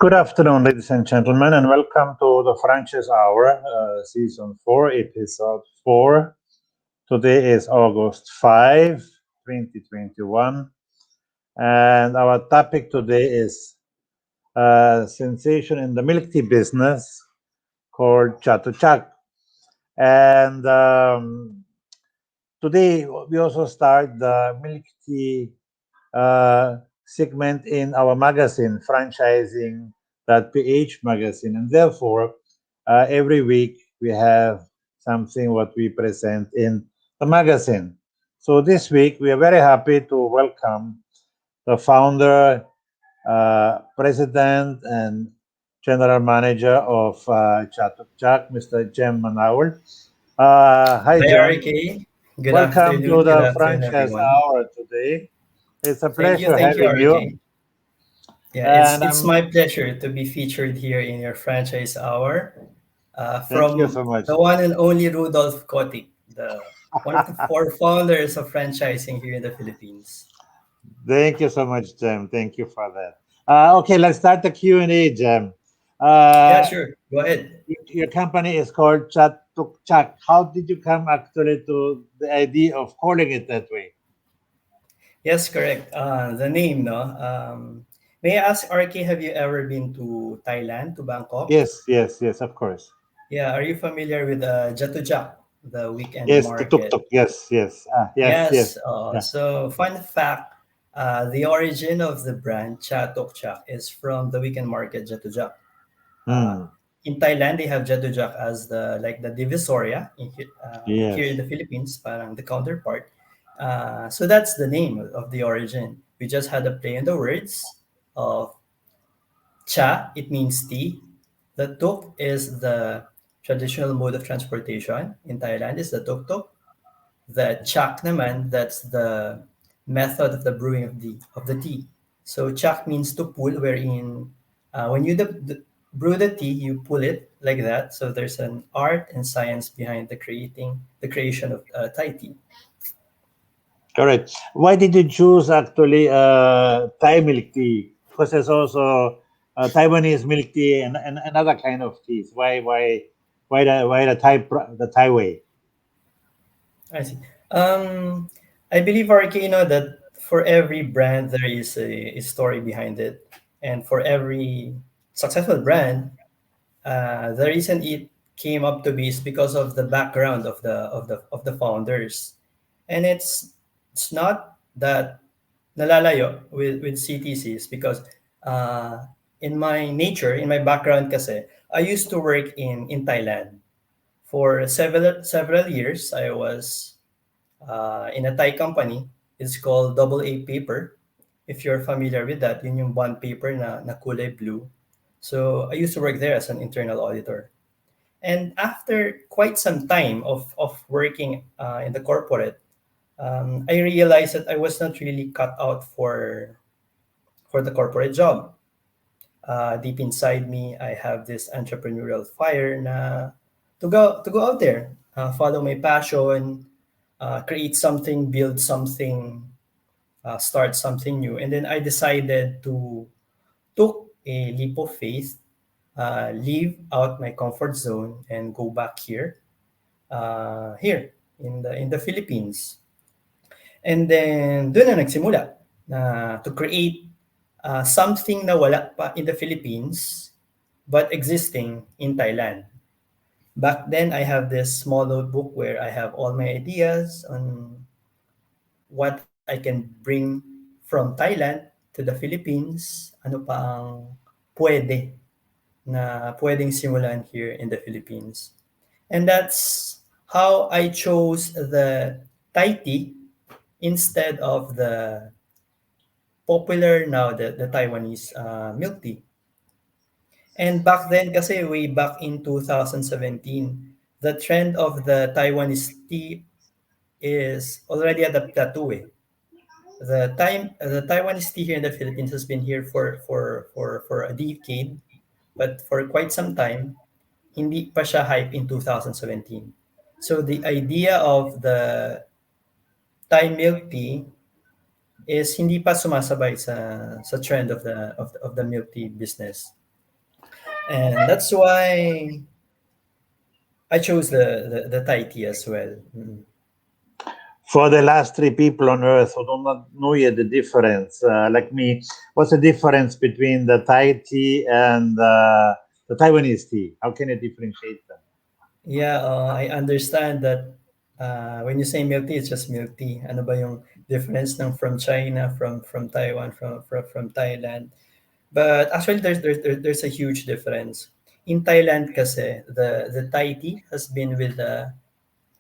Good afternoon, ladies and gentlemen, and welcome to the Franchise Hour, Season 4, Episode 4. Today is August 5, 2021, and our topic today is a sensation in the milk tea business called Chak. And today we also start the milk tea segment in our magazine, franchising.ph magazine, and therefore every week we have something what we present in the magazine. So this week we are very happy to welcome the founder, president, and general manager of Chak, Mr. Jem Manaol. Hi, Hi, Jem. RK. Good Welcome to afternoon. Good the afternoon, Franchise everyone. Hour today. It's a pleasure Thank you, having you. RK. Yeah, And it's my pleasure to be featured here in your franchise hour thank you from so much. the one and only Rudolph Kotik, the one of the four founders of franchising here in the Philippines. Thank you so much, Jem. Thank you for that. Okay, let's start the Q&A, Jem. Yeah, Uh, sure. Go ahead. your company is called Chak. How did you come actually to the idea of calling it that way? Yes, correct. The name, no? May I ask, RK, have you ever been to Thailand, to Bangkok? Yes, of course. Yeah, are you familiar with Jatujak, the weekend Yes, the tuk market? tuk. Yes. Yes. Yes. Yeah. So, fun fact: the origin of the brand Chak is from the weekend market Jatujak. Uh, Hmm. in Thailand, they have Jatujak as the like the divisoria here in Yes. the Philippines, parang the counterpart. So that's the name of the origin. We just had a play on the words of cha. It means tea. The tuk is the traditional mode of transportation in Thailand. Is the tuk tuk. The chak naman, that's the method of the brewing of the tea. So chak means to pull, wherein when you brew the tea, you pull it like that. So there's an art and science behind the creation of Thai tea. Correct. Why did you choose actually Thai milk tea? Because there's also Taiwanese milk tea and another kind of teas. Why the Thai way? I see. I believe, Arcano, that for every brand there is a story behind it, and for every successful brand, the reason it came up to be is because of the background of the founders, and it's not that nalalayo with CTCs because uh, in my background kasi, I used to work in Thailand for several years. I was in a Thai company. It's called Double A Paper. If you're familiar with that, yun yung bond paper na kulay blue. So I used to work there as an internal auditor. And after quite some time of working in the corporate, I realized that I was not really cut out for the corporate job. Deep inside me, I have this entrepreneurial fire na to go out there, follow my passion, create something, build something, start something new. And then I decided to took a leap of faith, leave out my comfort zone, and go back here in the Philippines. And then doon na nagsimula na to create something na wala pa in the Philippines but existing in Thailand. Back then, I have this small notebook where I have all my ideas on what I can bring from Thailand to the Philippines, ano pa ang pwedeng simulan here in the Philippines. And that's how I chose the Thai tea instead of the popular now, the Taiwanese milk tea. And back then, kasi way back in 2017, the trend of the Taiwanese tea is already at the plateau. The Taiwanese tea here in the Philippines has been here for a decade, but for quite some time, hindi pa siya hype in 2017. So the idea of the Thai milk tea is hindi pa sumasabay sa trend of the milk tea business. and that's why I chose the Thai tea as well. Mm. For the last three people on earth who do not know yet the difference, like me, what's the difference between the Thai tea and the Taiwanese tea? How can you differentiate them? Yeah, I understand that when you say milk tea, it's just milk tea. Ano ba yung difference ng from China, from Taiwan, from Thailand? But actually, there's a huge difference. In Thailand, kasi the Thai tea has been with the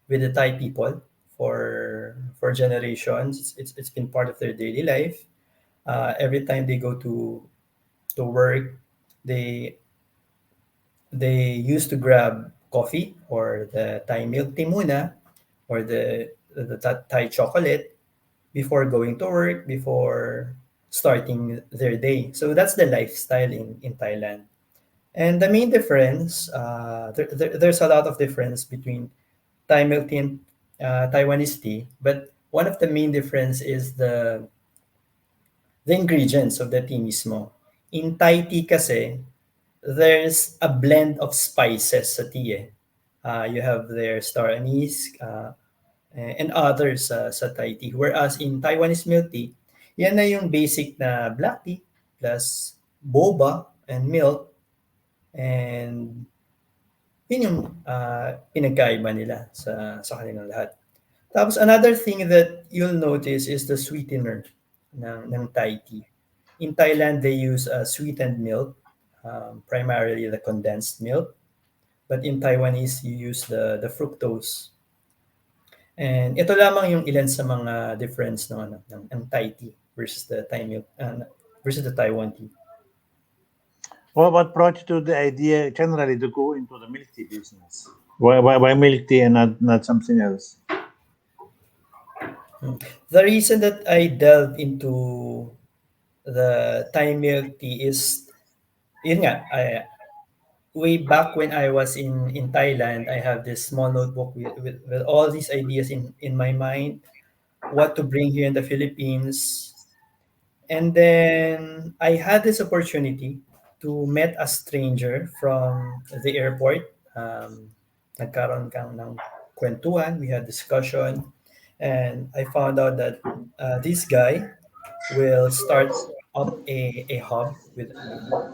Thai people for generations. It's been part of their daily life. Every time they go to work, they they used to grab coffee or the Thai milk tea muna or the Thai chocolate before going to work, before starting their day. So that's the lifestyle in Thailand. And the main difference, there's a lot of difference between Thai milk tea and Taiwanese tea, but one of the main difference is the ingredients of the tea mismo. In Thai tea kasi, there's a blend of spices sa tea eh. You have their star anise and others sa Thai tea. Whereas in Taiwanese milk tea, yan na yung basic na black tea plus boba and milk, and yun yung pinagkaiba nila sa kanilang lahat. Tapos another thing that you'll notice is the sweetener ng Thai tea. In Thailand, they use sweetened milk, primarily the condensed milk. But in Taiwanese, you use the fructose. And ito lamang yung ilan sa mga difference ng Thai tea versus the Thai milk versus the Taiwan tea. Well, what brought you to the idea generally to go into the milk tea business? Why milk tea and not something else? The reason that I delved into the Thai milk tea is, yun nga, way back when I was in Thailand, I have this small notebook with all these ideas in my mind, what to bring here in the Philippines. And then I had this opportunity to meet a stranger from the airport. Nagkaroon kang ng kwentuhan, we had discussion, and I found out that this guy will start up a hub with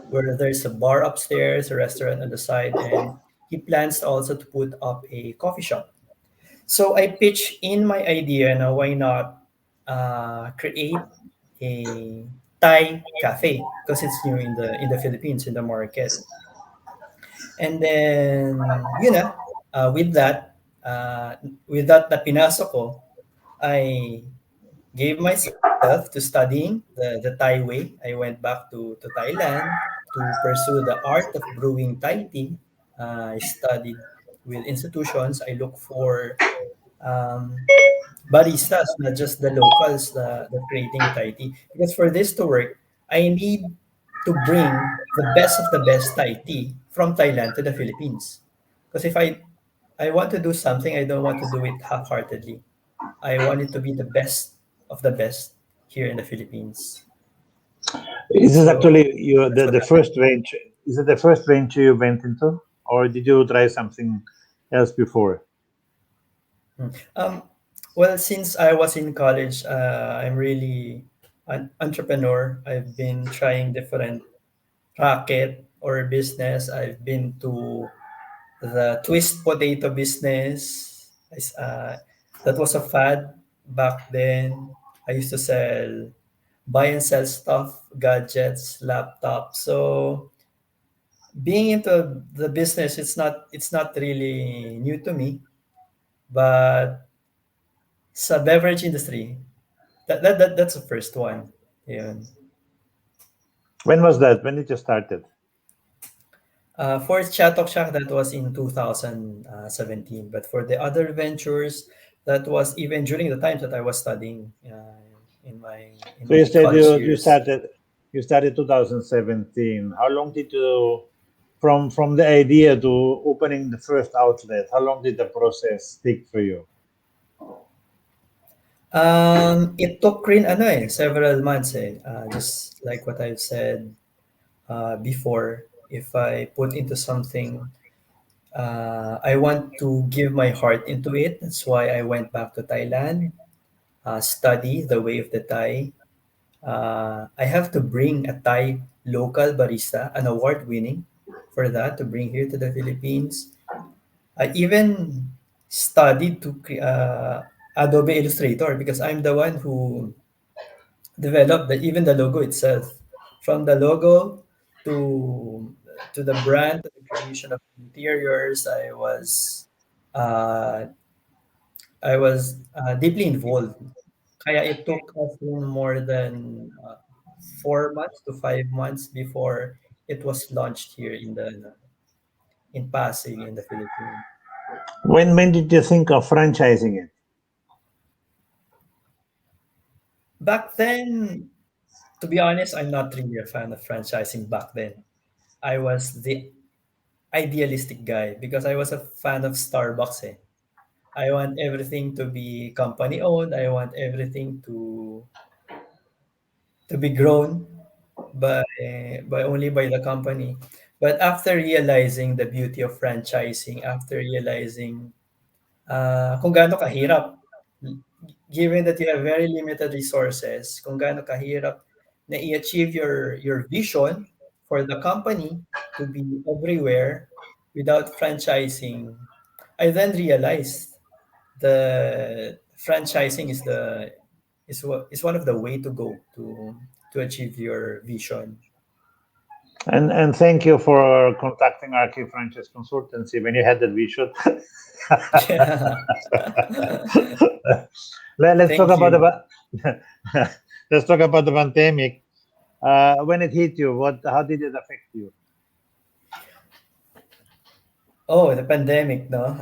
where there's a bar upstairs, a restaurant on the side, and he plans also to put up a coffee shop. So I pitched in my idea now, why not create a Thai cafe because it's new in the Philippines in the market. And then, uh, with that na pinasok ko, I gave myself to studying the Thai way. I went back to Thailand to pursue the art of brewing Thai tea. I studied with institutions. I look for um, baristas, not just the locals that creating Thai tea. Because for this to work, I need to bring the best of the best Thai tea from Thailand to the Philippines. Because if I want to do something, I don't want to do it half-heartedly. I want it to be the best of the best here in the Philippines. Is this So actually that's what the happened. first range? Is it the first range you went into, or did you try something else before? Mm. Well, since I was in college, I'm really an entrepreneur. I've been trying different racket or business. I've been to the twist potato business. That was a fad back then. I used to buy and sell stuff, gadgets, laptops. So being into the business, it's not really new to me. But sa beverage industry, that's the first one. Yeah. When was that? When did you started? For Chak, that was in 2017. But for the other ventures, that was even during the times that I was studying in So you my said college you years. started 2017. How long did you from the idea to opening the first outlet? How long did the process take for you? It took rin several months eh. Just like what I've said before. If I put into something, I want to give my heart into it. That's why I went back to Thailand, study the way of the Thai. I have to bring a Thai local barista, an award winning for that, to bring here to the Philippines. I even studied to Adobe Illustrator because I'm the one who developed even the logo itself. From the logo to the brand, to the creation of interiors, uh, I was deeply involved. Kaya it took us more than 4 months to 5 months before it was launched here in Pasig in the Philippines. When did you think of franchising it? Back then, to be honest, I'm not really a fan of franchising back then. I was the idealistic guy because I was a fan of Starbucks. Eh. I want everything to be company owned. I want everything to be grown by only by the company. But after realizing the beauty of franchising, after realizing kung gaano kahirap, given that you have very limited resources, kung gaano kahirap na i-achieve your vision for the company to be everywhere without franchising, I then realized the franchising is one of the way to go to achieve your vision. And thank you for contacting RK Franchise Consultancy when you had that vision. Yeah. Let's talk Thank about you. let's talk about the pandemic. When it hit you, what how did it affect you? Oh, the pandemic, no?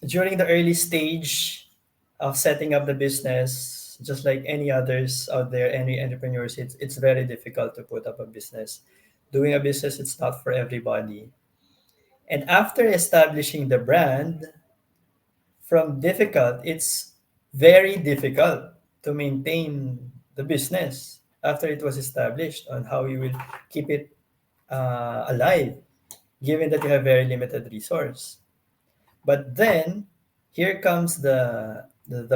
During the early stage of setting up the business, just like any others out there, any entrepreneurs, it's very difficult to put up a business. Doing a business, it's not for everybody. And after establishing the brand, from difficult, it's very difficult to maintain the business after it was established on how you will keep it alive, given that you have very limited resource. But then here comes the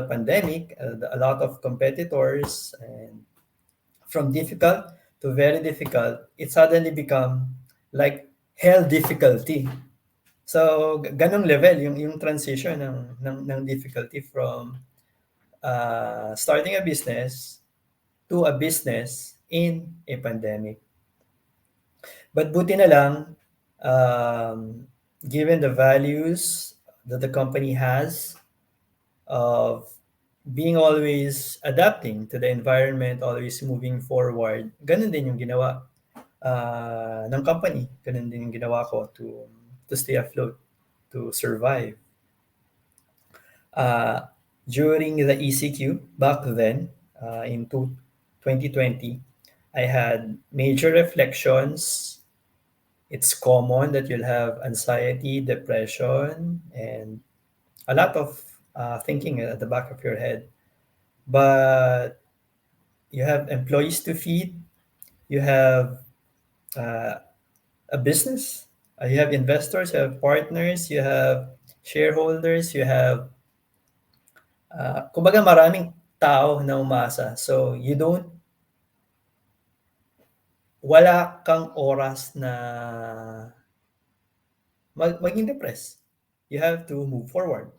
pandemic, a lot of competitors, and from difficult to very difficult, it suddenly become like hell difficulty. So ganong level yung transition ng difficulty from starting a business to a business in a pandemic. But buti na lang, um, given the values that the company has of being always adapting to the environment, always moving forward, ganun din yung ginawa ng company. Ganun din yung ginawa ko to stay afloat, to survive. Uh, During the ECQ back then, in 2020, I had major reflections. It's common that you'll have anxiety, depression, and a lot of thinking at the back of your head. But you have employees to feed, you have uh, a business, you have investors, you have partners, you have shareholders, you have, kumbaga maraming tao na umasa. So wala kang oras na maging depressed. You have to move forward.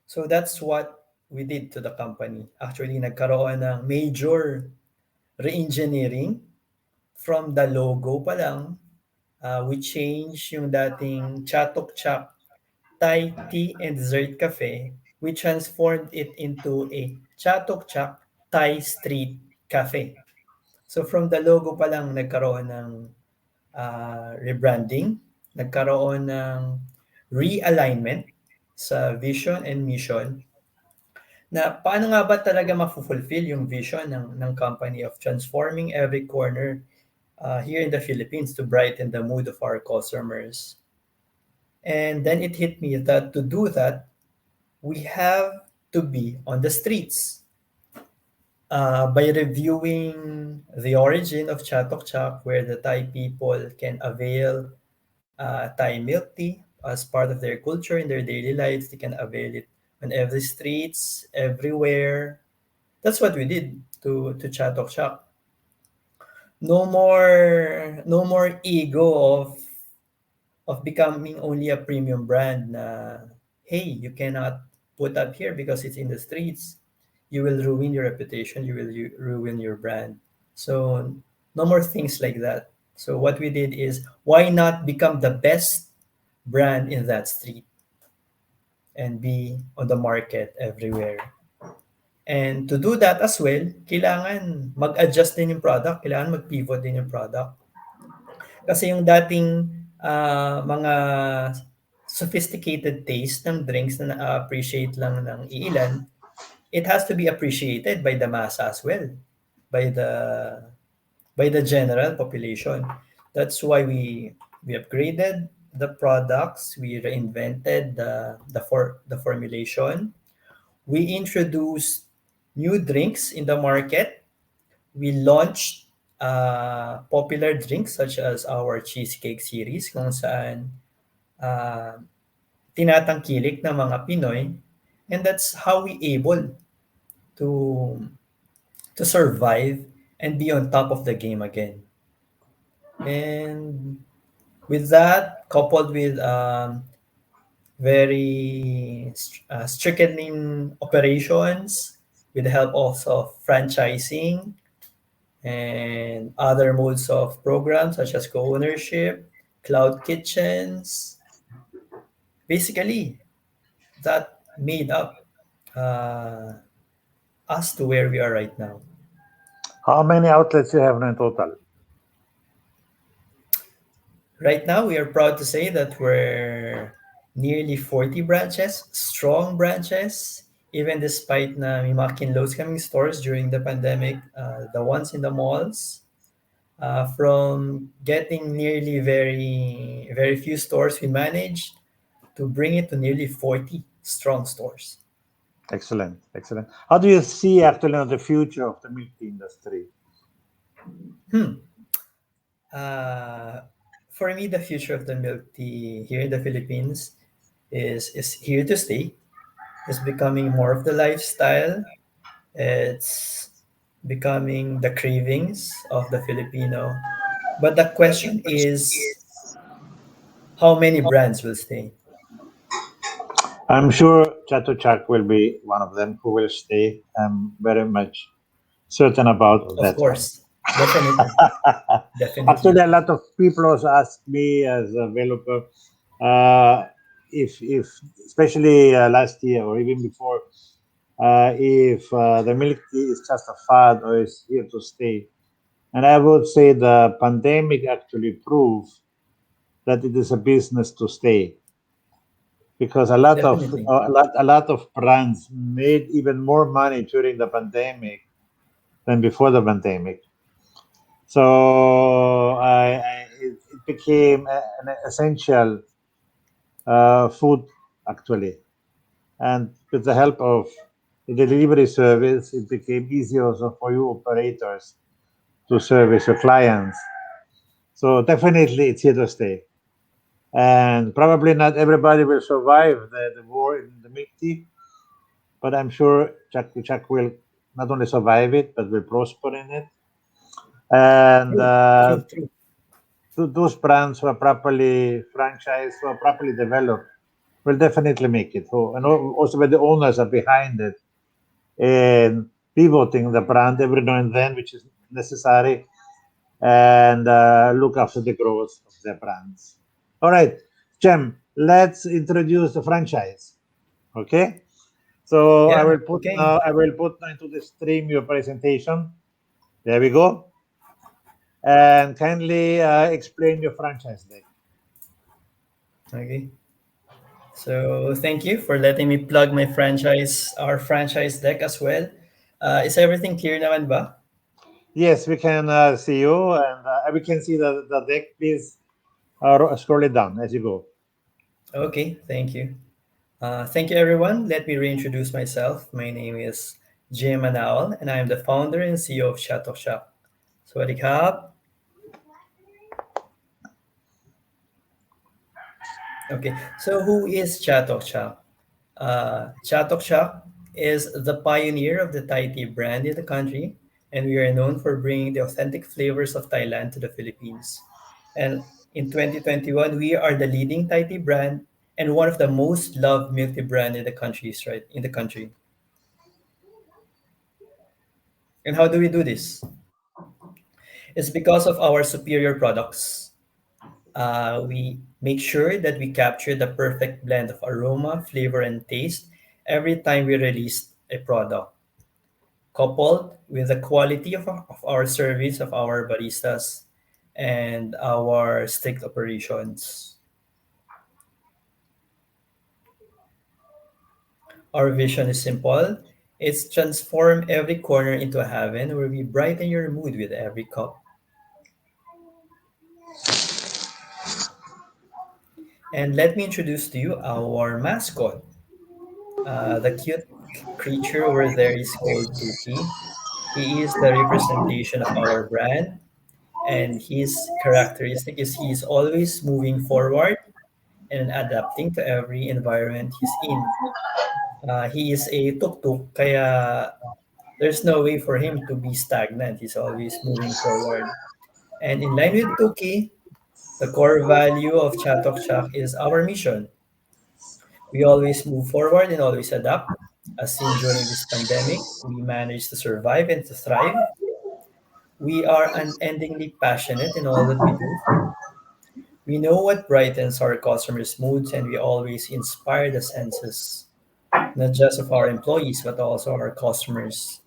So that's what we did to the company. Actually, nagkaroon ng major re-engineering from the logo pa lang. We changed yung dating Chak Thai Tea and Dessert Cafe. We transformed it into a Chak Thai Street Cafe. So from the logo pa lang nagkaroon ng rebranding, nagkaroon ng realignment sa vision and mission na paano nga ba talaga mafulfill yung vision ng company of transforming every corner here in the Philippines to brighten the mood of our customers. And then it hit me that to do that, we have to be on the streets. by reviewing the origin of Chak, where the Thai people can avail Thai milk tea as part of their culture in their daily lives. They can avail it on every streets, everywhere. That's what we did to Chak. No more ego of becoming only a premium brand na, hey, you cannot put up here because it's in the streets. You will ruin your reputation, you will ruin your brand. So no more things like that. So what we did is, why not become the best brand in that street and be on the market everywhere? And to do that as well, kailangan mag-adjust din yung product, kailangan mag-pivot din yung product. Kasi yung dating mga sophisticated taste ng drinks na na-appreciate lang ng iilan, it has to be appreciated by the massa as well, by the general population. That's why we upgraded the products, we reinvented the formulation, we introduced new drinks in the market, we launched popular drinks such as our cheesecake series kung saan uh, tinatangkilik ng mga Pinoy, and that's how we able to to survive and be on top of the game again. And with that, coupled with very strengthening operations, with the help also of franchising and other modes of programs such as co-ownership, cloud kitchens, basically that made up uh, us to where we are right now. How many outlets you have now in total? Right now, we are proud to say that we're nearly 40 branches, strong branches, even despite na may mga kinloads kaming stores during the pandemic, the ones in the malls, from getting nearly very few stores, we managed to bring it to nearly 40 strong stores. Excellent, excellent. How do you see actually the future of the milk tea industry? Hmm. Uh, for me, the future of the milk tea here in the Philippines is here to stay. It's becoming more of the lifestyle. It's becoming the cravings of the Filipino. But the question is, how many brands will stay? I'm sure Chak will be one of them who will stay. I'm very much certain about Of that one. course, definitely, definitely. Actually, a lot of people also ask me as a developer, uh, if especially last year or even before, if the milk tea is just a fad or is here to stay. And I would say the pandemic actually proved that it is a business to stay because Definitely. a lot of brands made even more money during the pandemic than before the pandemic. So it became an essential food actually, and with the help of the delivery service, it became easier also for you operators to service your clients. So definitely, it's here to stay, and probably not everybody will survive the war in the milk tea, but I'm sure Chak will not only survive it but will prosper in it. And True, true, true. those brands who are properly franchised, who are properly developed, will definitely make it. So, and also when the owners are behind it and pivoting the brand every now and then, which is necessary, and look after the growth of their brands. All right, Jem, let's introduce the franchise. Okay, so Yeah. Okay. I will put now into the stream your presentation. There we go, and kindly explain your franchise deck. Okay. So thank you for letting me plug our franchise deck as well. Is everything clear naman ba? Yes, we can see you, and we can see the deck. Please scroll it down as you go. Okay, thank you. Thank you, everyone. Let me reintroduce myself. My name is Manaol, and I am the founder and CEO of Chak. Sawasdee Kap. Okay, so who is Chak? Chak is the pioneer of the Thai tea brand in the country, and we are known for bringing the authentic flavors of Thailand to the Philippines. And in 2021, we are the leading Thai tea brand and one of the most loved milk tea brand in the countries, right? In the country. And how do we do this? It's because of our superior products. We make sure that we capture the perfect blend of aroma, flavor, and taste every time we release a product, coupled with the quality of our service of our baristas and our strict operations. Our vision is simple. It's transform every corner into a heaven where we brighten your mood with every cup. And let me introduce to you our mascot. The cute creature over there is called Tuki. He is the representation of our brand, and his characteristic is he is always moving forward and adapting to every environment he's in. He is a tuk-tuk, kaya there's no way for him to be stagnant. He's always moving forward. And in line with Tuki, the core value of Chatok Chak is our mission. We always move forward and always adapt. As seen during this pandemic, we managed to survive and to thrive. We are unendingly passionate in all that we do. We know what brightens our customers' moods, and we always inspire the senses, not just of our employees, but also our customers.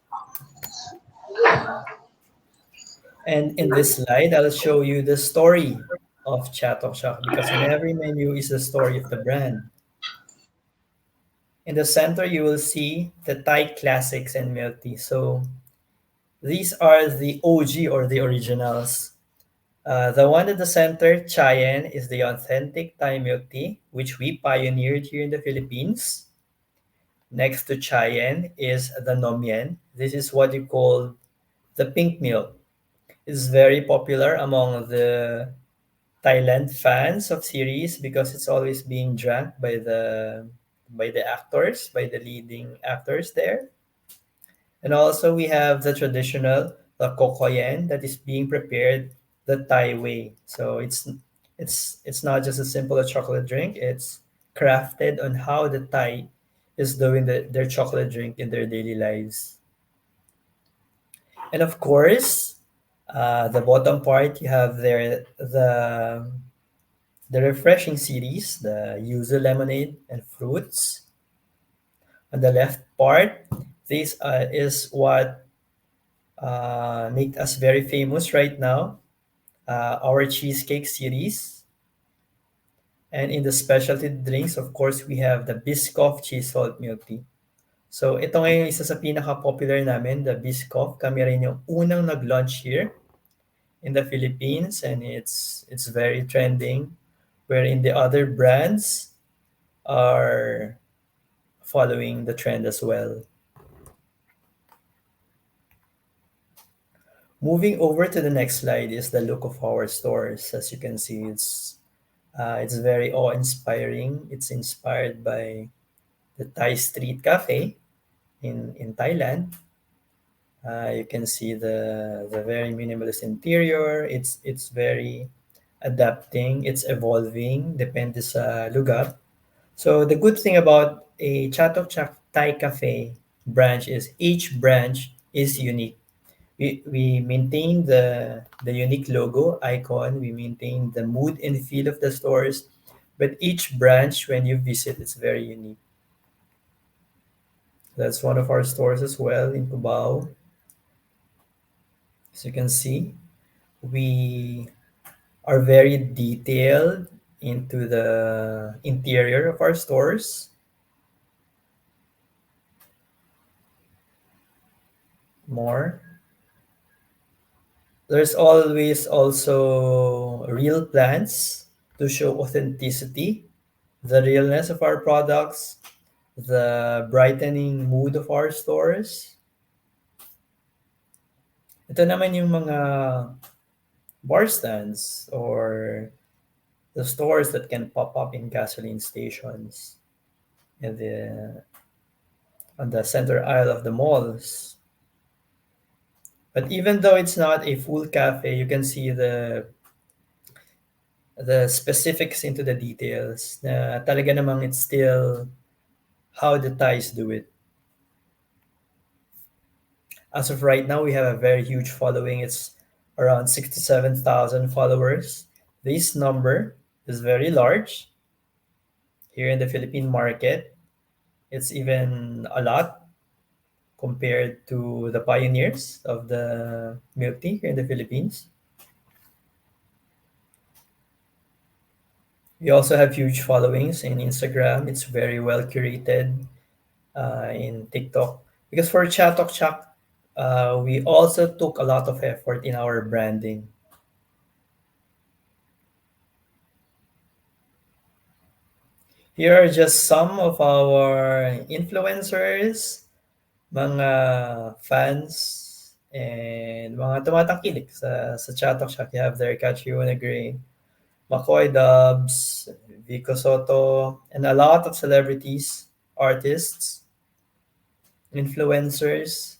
And in this slide, I'll show you the story of Chatok Shak because in every menu is the story of the brand. In the center, you will see the Thai classics and milk tea. So these are the OG or the originals. The one at the center, Chayan, is the authentic Thai milk tea, which we pioneered here in the Philippines. Next to Chayan is the Nomien. This is what you call the pink milk. It's very popular among the Thailand fans of series because it's always being drank by the actors, by the leading actors there. And also we have the traditional the kokoyen that is being prepared the Thai way. So it's not just a simple chocolate drink. It's crafted on how the Thai is doing their chocolate drink in their daily lives. And of course, the bottom part you have there the refreshing series, the yuzu lemonade and fruits. On the left part, this is what make us very famous right now, our cheesecake series. And in the specialty drinks, of course, we have the Biscoff Cheese Salt Milk Tea. So ito ngayon isa sa pinaka-popular namin, the Biscoff. Kami rin yung unang nag-launch here in the Philippines and it's very trending wherein the other brands are following the trend as well. Moving over to the next slide is the look of our stores. As you can see, it's very awe-inspiring. It's inspired by the Thai Street Cafe in Thailand. You can see the very minimalist interior. It's very adapting. It's evolving. Depende sa lugar. So the good thing about a Chatok Chak Thai Cafe branch is each branch is unique. We maintain the unique logo icon. We maintain the mood and feel of the stores. But each branch, when you visit, it's very unique. That's one of our stores as well in Cubao. As you can see, we are very detailed into the interior of our stores. More. There's always also real plans to show authenticity, the realness of our products, the brightening mood of our stores. Ito naman yung mga bar stands or the stores that can pop up in gasoline stations and on the center aisle of the malls. But even though it's not a full cafe, you can see the specifics into the details na talaga namang it's still how the Thais do it. As of right now, we have a very huge following. It's around 67,000 followers. This number is very large here in the Philippine market. It's even a lot compared to the pioneers of the milk tea here in the Philippines. We also have huge followings in Instagram. It's very well curated in TikTok. Because for Chak, we also took a lot of effort in our branding. Here are just some of our influencers, mga fans, and mga tumatangkilik sa Chatok Chak. You have there Catch You and Agree, McCoy Dubs, Vico Soto, and a lot of celebrities, artists, influencers.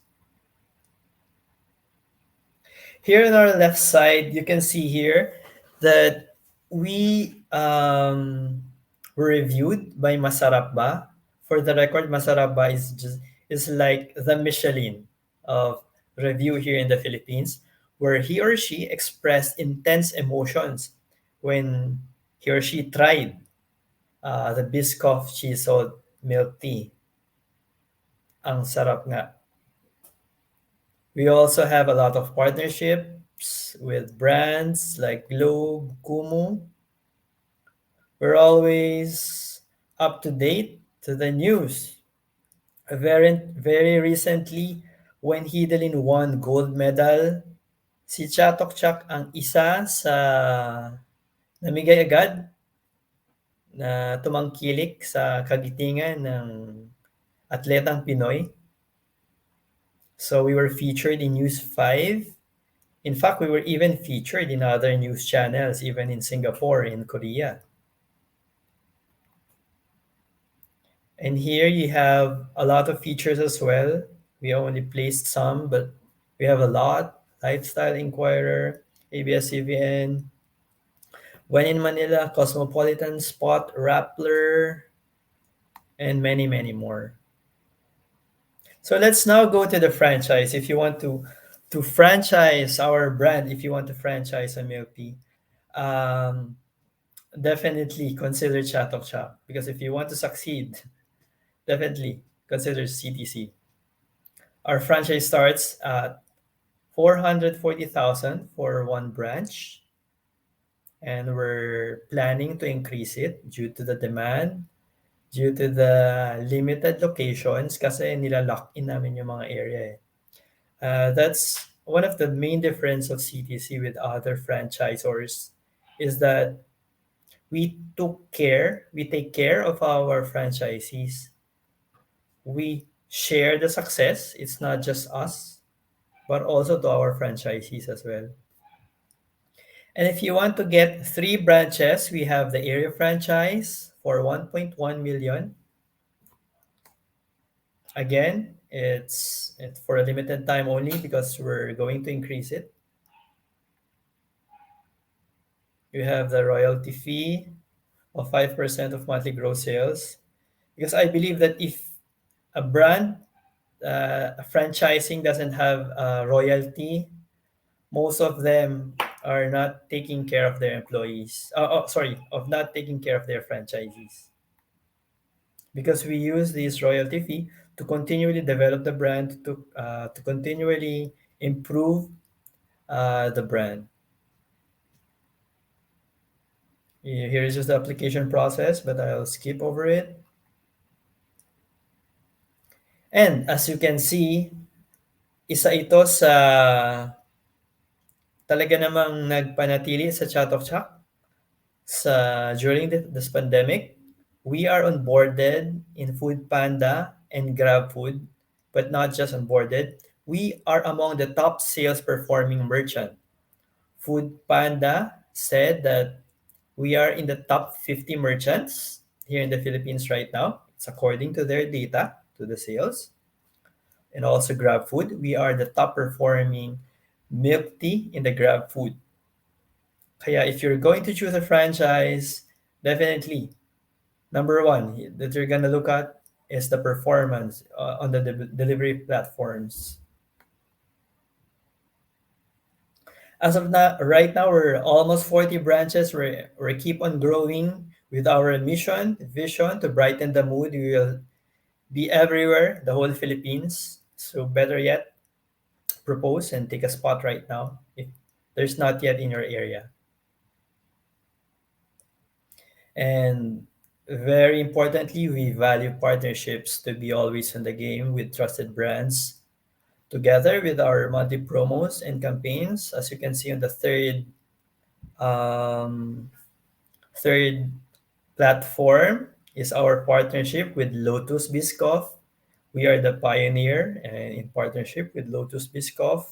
Here on our left side, you can see here that we were reviewed by Masarap Ba. For the record, Masarap Ba is like the Michelin of review here in the Philippines, where he or she expressed intense emotions when he or she tried the Biscoff cheese salt milk tea. Ang sarap nga. We also have a lot of partnerships with brands like Globe, Kumu. We're always up to date to the news. Very recently, when Hidalin won gold medal, si Chatok Chak ang isa sa namigay agad na tumangkilik sa kagitingan ng atletang Pinoy. So we were featured in News 5. In fact, we were even featured in other news channels, even in Singapore, in Korea. And here you have a lot of features as well. We only placed some, but we have a lot. Lifestyle Inquirer, ABS-CBN, When in Manila, Cosmopolitan Spot, Rappler, and many, many more. So let's now go to the franchise. If you want to franchise our brand, if you want to franchise a milk tea, um, definitely consider Chatok Chap because if you want to succeed, definitely consider CTC. Our franchise starts at 440,000 for one branch, and we're planning to increase it due to the demand, due to the limited locations kasi nilalock in namin yung mga area eh. That's one of the main difference of CTC with other franchisors is that we take care of our franchisees. We share the success. It's not just us, but also to our franchisees as well. And if you want to get 3 branches, we have the area franchise for 1.1 million. Again, it's for a limited time only because we're going to increase it. You have the royalty fee of 5% of monthly gross sales. Because I believe that if a brand franchising doesn't have royalty, most of them are not taking care of their employees. Sorry, of not taking care of their franchisees. Because we use this royalty fee to continually develop the brand, to continually improve the brand. Here is just the application process, but I'll skip over it. And as you can see, isa ito sa talaga namang nagpanatili sa Chatok Chak during this pandemic. We are onboarded in Food Panda and Grab Food, but not just onboarded. we are among the top sales performing merchant. Food Panda said that we are in the top 50 merchants here in the Philippines right now. It's according to their data, to the sales. And also Grab Food, we are the top performing milk tea in the Grab Food. Kaya if you're going to choose a franchise, definitely number one that you're gonna look at is the performance on the delivery platforms. As of now, right now, we're almost 40 branches. We keep on growing with our mission, vision to brighten the mood. We will be everywhere, the whole Philippines. So better yet, propose and take a spot right now if there's not yet in your area. And very importantly, we value partnerships to be always in the game with trusted brands. Together with our monthly promos and campaigns, as you can see on the um, third platform is our partnership with Lotus Biscoff. We are the pioneer and in partnership with Lotus Biscoff.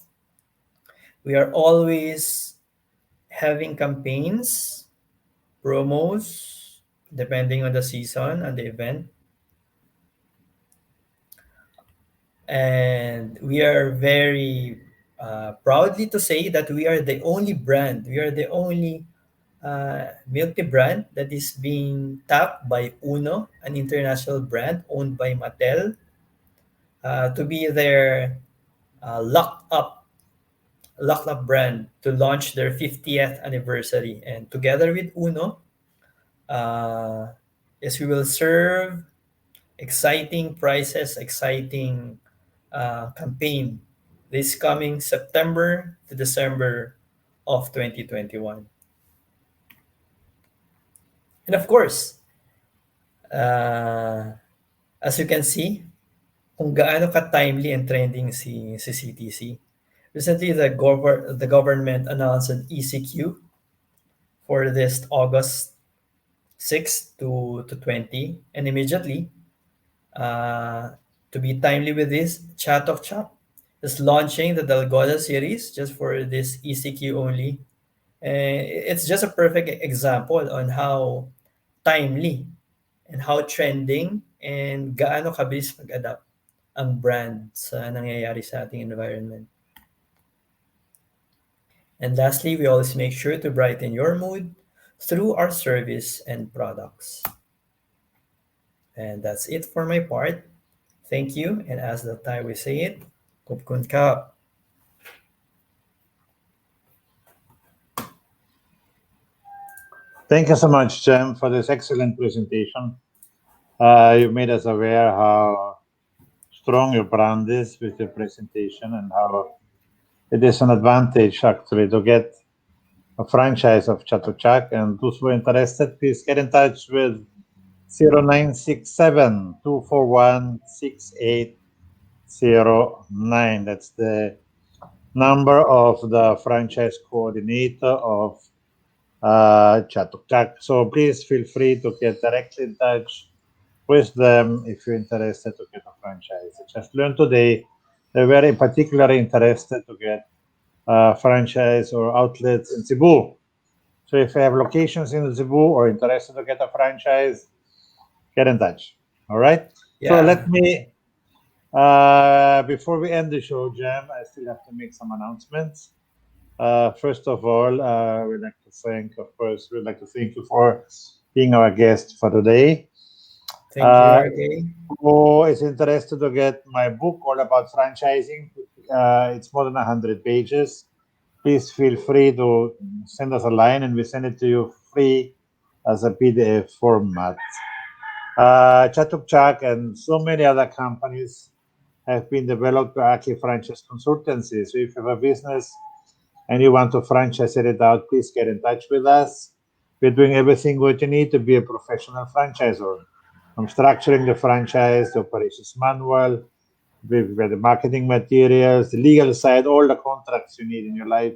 We are always having campaigns, promos, depending on the season and the event. And we are very proudly to say that we are the only brand, we are the only milk tea brand that is being tapped by Uno, an international brand owned by Mattel, to be their uh, locked up locked up brand to launch their 50th anniversary. And together with Uno, uh, yes, we will serve exciting prices, exciting campaign this coming September to December of 2021. And of course, uh, as you can see, kung gaano ka-timely and trending si CTC. Recently, the government announced an ECQ for this August 6 to 20, and immediately, uh, to be timely with this, Chak is launching the Dalgona series just for this ECQ only. It's just a perfect example on how timely and how trending and gaano kabilis mag-adapt ang brand sa nangyayari sa ating environment. And lastly, we always make sure to brighten your mood through our service and products. And that's it for my part. Thank you. And as the Thai we say it, Kupkun ka. Thank you so much, Jem, for this excellent presentation. You made us aware how strong your brand is with your presentation and how it is an advantage actually to get a franchise of Chak. And those who are interested, please get in touch with 0967 241 6809. That's the number of the franchise coordinator of Chak. So please feel free to get directly in touch with them if you're interested to get a franchise. I just learned today they're very particularly interested to get a franchise or outlets in Cebu. So if you have locations in Cebu or interested to get a franchise, get in touch. All right. So Yeah. let me, before we end the show, Jam, I still have to make some announcements. First of all, we'd like to thank, of course, we'd like to thank you for being our guest for today. Thank you, RK. Who is interested to get my book all about franchising? It's more than 100 pages. Please feel free to send us a line and we send it to you free as a PDF format. Chak and so many other companies have been developed by Aki Franchise Consultancy. So if you have a business and you want to franchise it out, please get in touch with us. We're doing everything what you need to be a professional franchisor. From structuring the franchise, the operations manual, with the marketing materials, the legal side, all the contracts you need in your life,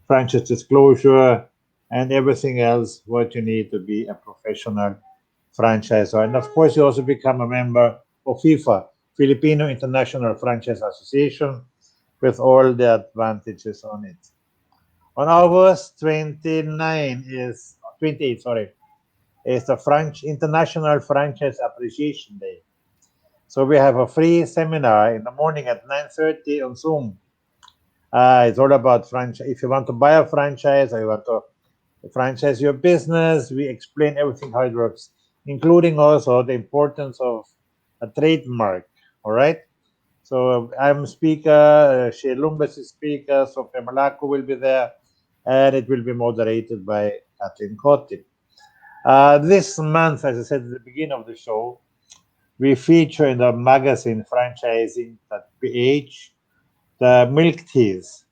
franchise disclosure, and everything else what you need to be a professional franchisor. And of course, you also become a member of FIFA, Filipino International Franchise Association. with all the advantages on it. On August 29 is 28, sorry, is the French International Franchise Appreciation Day. So we have a free seminar in the morning at 9:30 on Zoom. It's all about franchise. If you want to buy a franchise or you want to franchise your business, we explain everything how it works, including also the importance of a trademark. All right. So I'm speaker, Shea Lumbas is speaker, Sofia Malaco will be there, and it will be moderated by Kathleen Kotip. This month, as I said at the beginning of the show, we feature in the magazine franchising.ph the milk teas.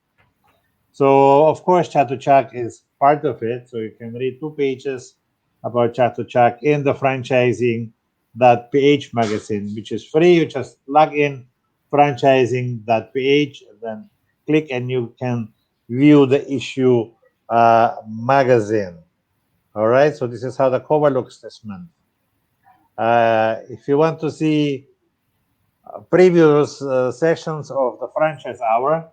So, of course, Chak is part of it. So you can read 2 pages about Chak in the franchising.ph magazine, which is free. You just log in franchising.ph, and then click, and you can view the issue magazine. All right. So this is how the cover looks this month. If you want to see previous sessions of the franchise hour,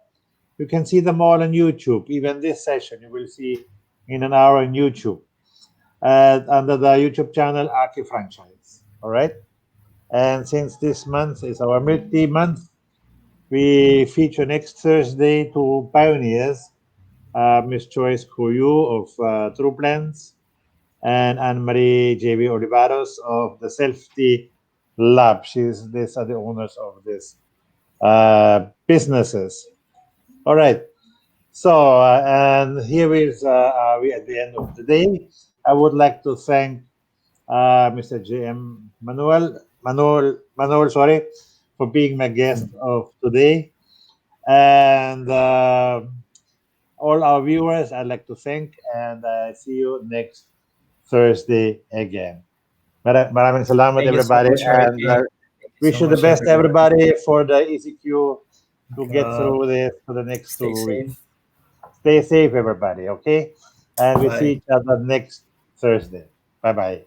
you can see them all on YouTube. Even this session, you will see in an hour on YouTube under the YouTube channel Aki Franchise. All right. And since this month is our milk tea month, we feature next Thursday two pioneers, Miss Joyce Kuyu of True Blends and Anne Marie JB Olivaros of the Selfie Lab. These are the owners of these businesses. All right. So, and here is are we at the end of the day. I would like to thank Mr. J.M. Manuel, sorry, for being my guest of today. And all our viewers, I'd like to thank, and see you next Thursday again. Maraming salamat, Thank you so everybody, much, and Ricky. Thank you so wish you the much, best, everyone. everybody, for the ECQ to get Uh, through this for the next Stay 2 weeks. safe. Stay safe, everybody, okay? And we see Bye. each other next Thursday. Bye bye.